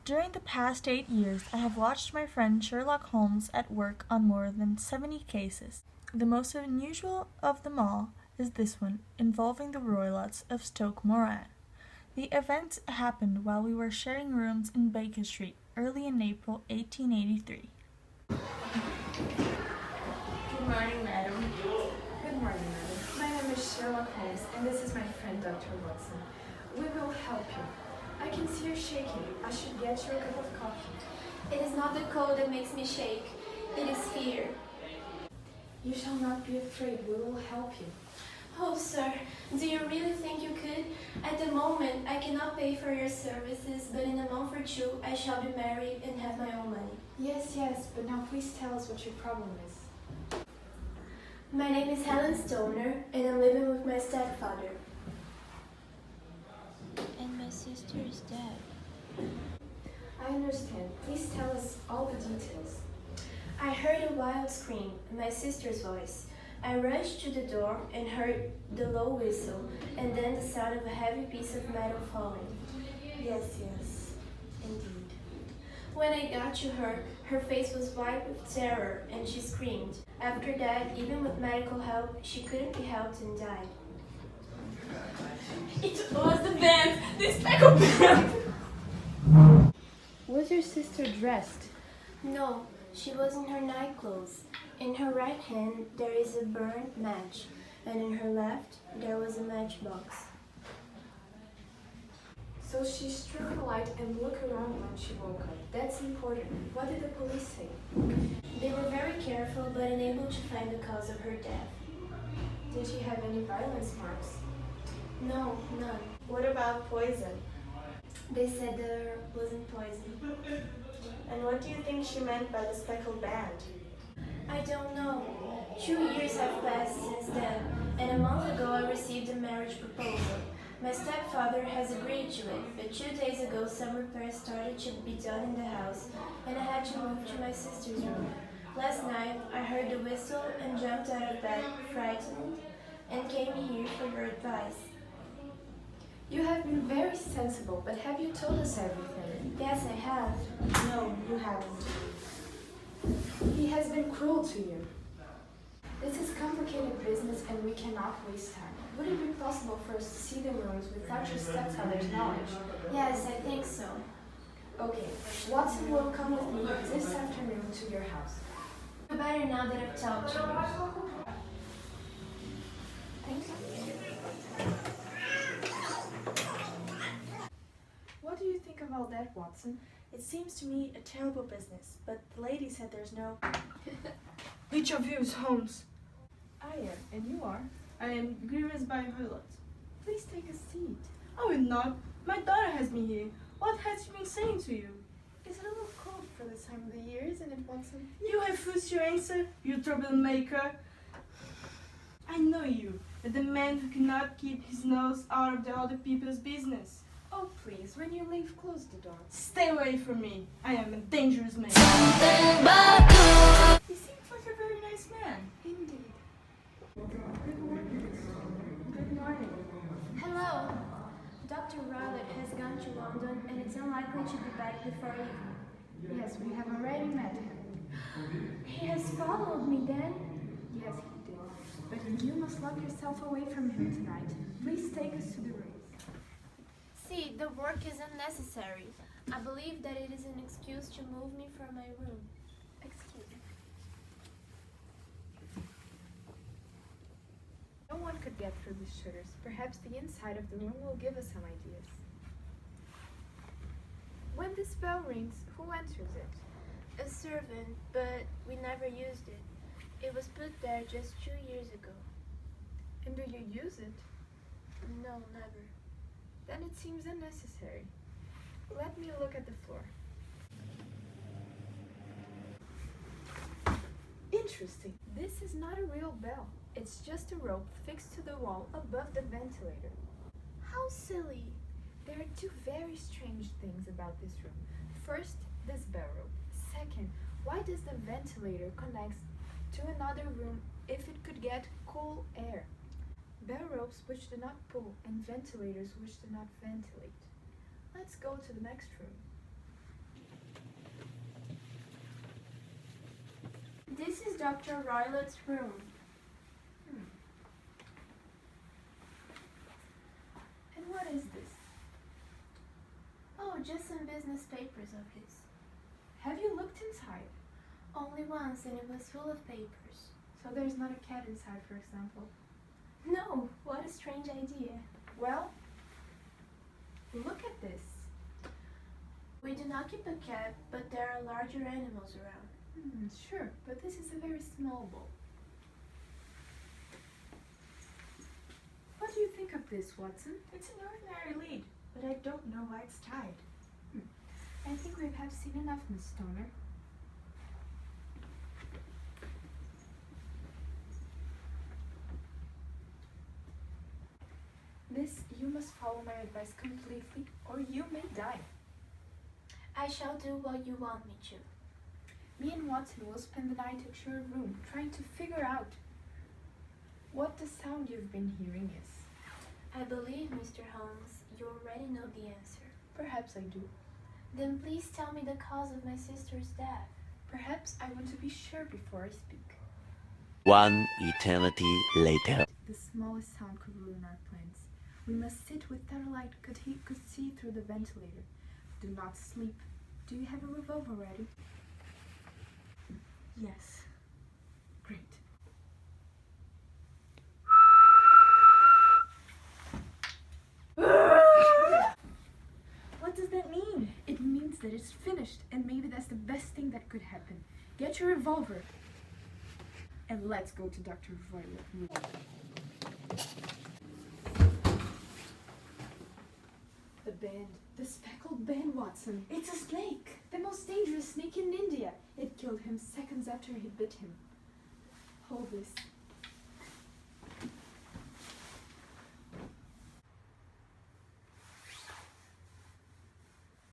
During the past 8 years, I have watched my friend Sherlock Holmes at work on more than 70 cases. The most unusual of them all is this one, involving the Roylotts of Stoke Moran. The event happened while we were sharing rooms in Baker Street, early in April 1883. Good morning, madam. Good morning, madam. My name is Sherlock Holmes, and this is my friend Dr. Watson. We will help you. I can see you're shaking. I should get you a cup of coffee. It is not the cold that makes me shake. It is fear. You shall not be afraid. We will help you. Oh, sir, do you really think you could? At the moment, I cannot pay for your services, but in a month or two, I shall be married and have my own money. Yes, but now please tell us what your problem is. My name is Helen Stoner, and I'm living with my stepfather. And my sister is dead. I understand. Please tell us all the details. I heard a wild scream, my sister's voice. I rushed to the door and heard the low whistle, and then the sound of a heavy piece of metal falling. Yes, indeed. When I got to her, her face was white with terror, and she screamed. After that, even with medical help, she couldn't be helped and died. It was the band! The speckled band! Was your sister dressed? No, she was in her night clothes. In her right hand there is a burnt match, and in her left there was a matchbox. So she struck a light and looked around when she woke up. That's important. What did the police say? They were very careful but unable to find the cause of her death. Did she have any violence marks? No, none. What about poison? They said there wasn't poison. And what do you think she meant by the speckled band? I don't know. 2 years have passed since then, and a month ago I received a marriage proposal. My stepfather has agreed to it, but 2 days ago some repairs started to be done in the house, and I had to move to my sister's room. Last night I heard the whistle and jumped out of bed, frightened, and came here for your advice. You have been very sensible, but have you told us everything? Yes, I have. No, you haven't. He has been cruel to you. This is complicated business and we cannot waste time. Would it be possible for us to see the rooms without your stepfather's knowledge? Yes, I think so. Okay, Watson will come with me this afternoon to your house. You're better now that I've talked to you. Thank you. What do you think of all that, Watson? It seems to me a terrible business, but the lady said there's no... Which of you is Holmes? I am, and you are. I am grievous by Roylott. Please take a seat. I will not. My daughter has me here. What has she been saying to you? It's a little cold for this time of the year, isn't it, Watson? You refuse to answer, you troublemaker. I know you, the man who cannot keep his nose out of the other people's business. Oh, please, when you leave, close the door. Stay away from me. I am a dangerous man. He seems like a very nice man. Indeed. Good morning. Hello. Dr. Rowlett has gone to London and it's unlikely to be back before evening. Yes, we have already met him. He has followed me then? Yes, he did. But you must lock yourself away from him tonight. Please take us to the rooms. See, the work is unnecessary. I believe that it is an excuse to move me from my room. Excuse me. No one could get through these shutters. Perhaps the inside of the room will give us some ideas. When this bell rings, who answers it? A servant, but we never used it. It was put there just 2 years ago. And do you use it? No, never. Then it seems unnecessary. Let me look at the floor. Interesting. This is not a real bell. It's just a rope fixed to the wall above the ventilator. How silly. There are two very strange things about this room. First, this bell rope. Second, why does the ventilator connect to another room if it could get cool air? Bell ropes which do not pull and ventilators which do not ventilate. Let's go to the next room. This is Dr. Roylett's room. And what is this? Oh, just some business papers of his. Have you looked inside? Only once, and it was full of papers. So there's not a cat inside, for example. No, what a strange idea. Well, look at this. We do not keep a cat, but there are larger animals around. Sure, but this is a very small bowl. What do you think of this, Watson? It's an ordinary lead, but I don't know why it's tied. I think we have seen enough, Miss Stoner. Miss, you must follow my advice completely, or you may die. I shall do what you want me to. Me and Watson will spend the night at your room, trying to figure out what the sound you've been hearing is. I believe, Mr. Holmes, you already know the answer. Perhaps I do. Then please tell me the cause of my sister's death. Perhaps I want to be sure before I speak. One eternity later. The smallest sound could ruin our plans. We must sit with that light could see through the ventilator. Do not sleep. Do you have a revolver ready? Yes. Great. What does that mean? It means that it's finished, and maybe that's the best thing that could happen. Get your revolver, and let's go to Dr. Roylett's room. The band. The speckled band, Watson. It's a snake. The most dangerous snake in India. It killed him seconds after he bit him. Hold this.